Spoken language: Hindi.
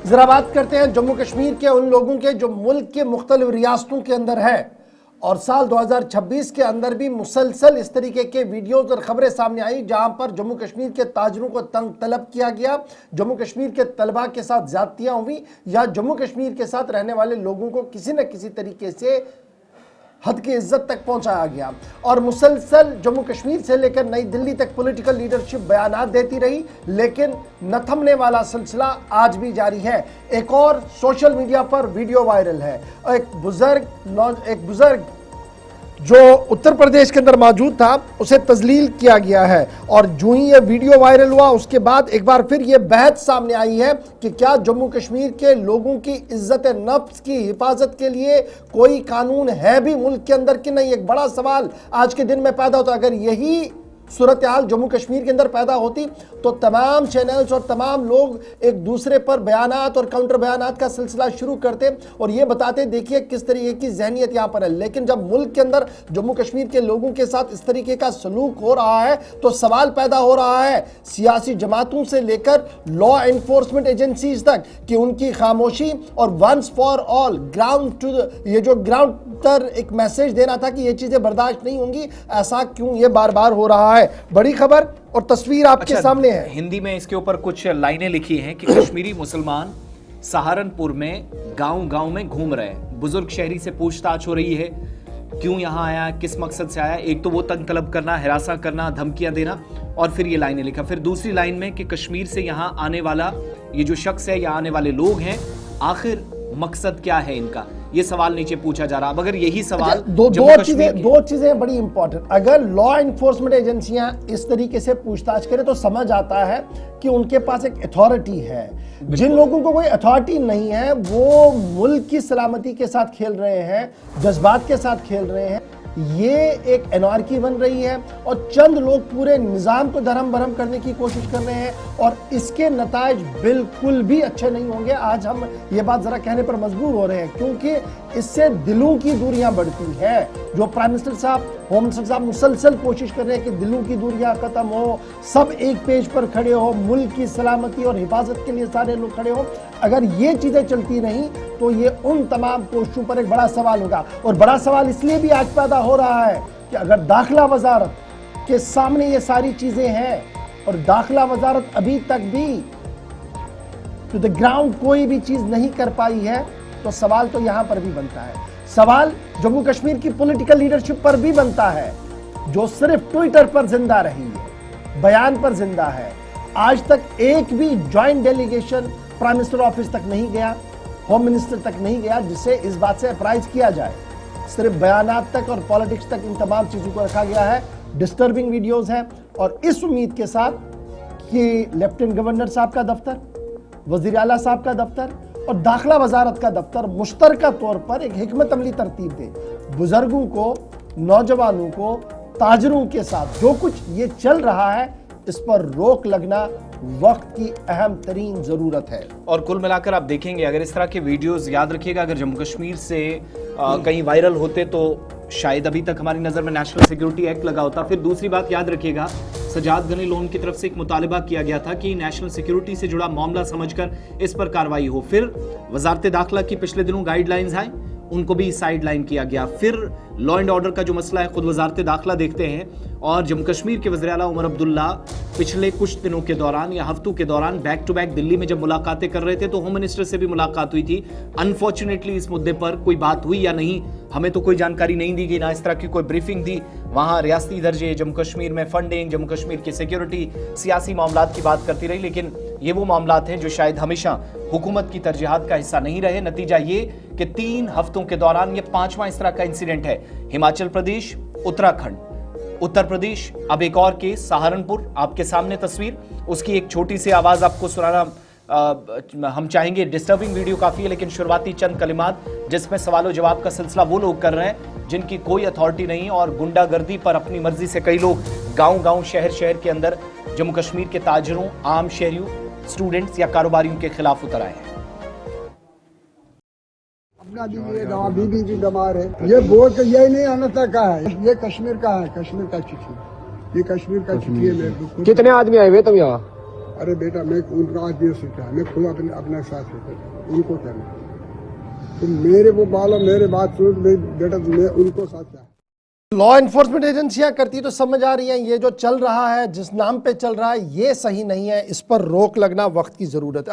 जरा बात करते हैं जम्मू कश्मीर के उन लोगों के जो मुल्क के मुख्तलिफ रियासतों के अंदर है और साल 2026 के अंदर भी मुसलसल इस तरीके के वीडियोस और खबरें सामने आई जहां पर जम्मू कश्मीर के ताजरों को तंग तलब किया गया, जम्मू कश्मीर के तलबा के साथ ज्यादतियां हुई या जम्मू कश्मीर के साथ रहने वाले लोगों को किसी न किसी तरीके से हद की इज्जत तक पहुंचाया गया। और मुसलसल जम्मू कश्मीर से लेकर नई दिल्ली तक पॉलिटिकल लीडरशिप बयानात देती रही, लेकिन न थमने वाला सिलसिला आज भी जारी है। एक और सोशल मीडिया पर वीडियो वायरल है। एक बुजुर्ग जो उत्तर प्रदेश के अंदर मौजूद था उसे तजलील किया गया है और जो ही ये वीडियो वायरल हुआ उसके बाद एक बार फिर ये बहस सामने आई है कि क्या जम्मू कश्मीर के लोगों की इज्जत नफ्स की हिफाजत के लिए कोई कानून है भी मुल्क के अंदर कि नहीं। एक बड़ा सवाल आज के दिन में पैदा होता। अगर यही सूरत हाल जम्मू कश्मीर के अंदर पैदा होती तो तमाम चैनल्स और तमाम लोग एक दूसरे पर बयानात और काउंटर बयानात का सिलसिला शुरू करते और ये बताते देखिए किस तरीके की जहनियत यहाँ पर है। लेकिन जब मुल्क के अंदर जम्मू कश्मीर के लोगों के साथ इस तरीके का सलूक हो रहा है तो सवाल पैदा हो रहा है सियासी जमातों से लेकर लॉ एनफोर्समेंट एजेंसीज तक कि उनकी खामोशी और once for all ground to ये जो ग्राउंड पर एक मैसेज देना था कि ये चीजें बर्दाश्त नहीं होंगी, ऐसा क्यों ये बार बार हो रहा है। बड़ी खबर और तस्वीर आपके सामने है। हिंदी में इसके ऊपर कुछ लाइनें लिखी हैं कि कश्मीरी मुसलमान सहारनपुर में गांव-गांव में घूम रहे हैं। बुजुर्ग शहरी से पूछताछ हो रही है क्यों यहाँ आया, किस मकसद से आया। एक तो वो तंग तलब करना, हिरासा करना, धमकियां देना और फिर ये लाइनें लिखा। फिर दूसरी लाइन में कि कश्मीर से यहाँ आने वाला ये जो शख्स है या आने वाले लोग हैं आखिर मकसद क्या है इनका, ये सवाल नीचे पूछा जा रहा। अब अगर यही सवाल दो चीजें बड़ी इंपॉर्टेंट, अगर लॉ एनफोर्समेंट एजेंसियां इस तरीके से पूछताछ करें तो समझ आता है कि उनके पास एक अथॉरिटी है। जिन लोगों को कोई अथॉरिटी नहीं है वो मुल्क की सलामती के साथ खेल रहे हैं, जज्बात के साथ खेल रहे हैं। ये एक एनार्की बन रही है और चंद लोग पूरे निज़ाम को धर्म भरम करने की कोशिश कर रहे हैं और इसके नताइज बिल्कुल भी अच्छे नहीं होंगे। आज हम ये बात जरा कहने पर मजबूर हो रहे हैं क्योंकि इससे दिलों की दूरियां बढ़ती है। जो प्राइम मिनिस्टर साहब, होम मिनिस्टर साहब मुसलसल कोशिश कर रहे हैं कि दिलों की दूरियां खत्म हो, सब एक पेज पर खड़े हो, मुल्क की सलामती और हिफाजत के लिए सारे लोग खड़े हो। अगर ये चीजें चलती रहीं तो ये उन तमाम कोशिशों पर एक बड़ा सवाल होगा। और बड़ा सवाल इसलिए भी आज पैदा हो रहा है कि अगर दाखिला वजारत के सामने ये सारी चीजें हैं और दाखिला वजारत अभी तक भी टू द ग्राउंड कोई भी चीज नहीं कर पाई है तो सवाल तो यहां पर भी बनता है। सवाल जम्मू कश्मीर की पॉलिटिकल लीडरशिप पर भी बनता है जो सिर्फ ट्विटर पर जिंदा रही है, बयान पर जिंदा है। आज तक एक भी joint delegation prime minister office तक नहीं गया, होम मिनिस्टर तक नहीं गया जिससे इस बात से अप्राइज किया जाए। सिर्फ बयानात तक और पॉलिटिक्स तक इन तमाम चीजों को रखा गया है। डिस्टर्बिंग वीडियोस हैं और इस उम्मीद के साथ कि लेफ्टिनेंट गवर्नर साहब का दफ्तर, वजीर आला साहब का दफ्तर और दाखिला वजारत का दफ्तर मुश्तरका तौर पर एक हिकमत अमली तरतीब दे, बुजुर्गों को, नौजवानों को, ताजरों के साथ जो कुछ ये चल रहा है इस पर रोक लगना वक्त की अहम तरीन जरूरत है। और कुल मिलाकर आप देखेंगे अगर इस तरह के वीडियोस, याद रखिएगा, अगर जम्मू कश्मीर से कहीं वायरल होते तो शायद अभी तक हमारी नजर में नेशनल सिक्योरिटी एक्ट लगा होता। फिर दूसरी बात याद रखिएगा, सजाद गनी लोन की तरफ से एक मुतालिबा किया गया था कि नेशनल सिक्योरिटी से जुड़ा मामला समझकर इस पर कार्रवाई हो। फिर वजारत दाखिला की पिछले दिनों गाइडलाइंस आई, उनको भी साइड लाइन किया गया। फिर लॉ एंड ऑर्डर का जो मसला है खुद वजारत दाखिला देखते हैं और जम्मू कश्मीर के वज़ीर आला उमर अब्दुल्ला पिछले कुछ दिनों के दौरान या हफ्तों के दौरान बैक टू बैक दिल्ली में जब मुलाकातें कर रहे थे तो होम मिनिस्टर से भी मुलाकात हुई थी। अनफॉर्चुनेटली इस मुद्दे पर कोई बात हुई या नहीं हमें तो कोई जानकारी नहीं दी गई, ना इस तरह की कोई ब्रीफिंग दी। वहां रियासती दर्जे, जम्मू कश्मीर में फंडिंग, जम्मू कश्मीर की सिक्योरिटी, सियासी मामलात की बात करती रही, लेकिन ये वो मामलात हैं जो शायद हमेशा हुकूमत की तरजीहात का हिस्सा नहीं रहे। नतीजा ये कि 3 हफ्तों के दौरान ये 5वां इस तरह का इंसिडेंट है। हिमाचल प्रदेश, उत्तराखंड, उत्तर प्रदेश, अब एक और केस सहारनपुर, आपके सामने तस्वीर, उसकी एक छोटी सी आवाज आपको सुनाना हम चाहेंगे। डिस्टर्बिंग वीडियो काफी है लेकिन शुरुआती चंद कलिमात जिसमें सवालों जवाब का सिलसिला वो लोग कर रहे हैं जिनकी कोई अथॉरिटी नहीं और गुंडागर्दी पर अपनी मर्जी से कई लोग गांव-गांव, शहर-शहर के अंदर जम्मू कश्मीर के ताजरों, आम शहरियों, स्टूडेंट्स या कारोबारियों के खिलाफ उतर आए हैं। अपना बीबी भी बीमार है। ये बोल के ये नहीं आना का है, ये कश्मीर का है, कश्मीर का चिट्ठी, ये कश्मीर का चिट्ठी है। कितने आदमी आए हुए तुम यहाँ? अरे बेटा मैं उनका आज ये सीखा है, मैं खुद अपने साथ सीखा, उनको कहना तुम मेरे वो बालो मेरे बात सुन बेटा, मैं उनको साथ क्या लॉ एनफोर्समेंट एजेंसियां करती तो समझ आ रही हैं, ये जो चल रहा है जिस नाम पे चल रहा है ये सही नहीं है, इस पर रोक लगना वक्त की जरूरत है।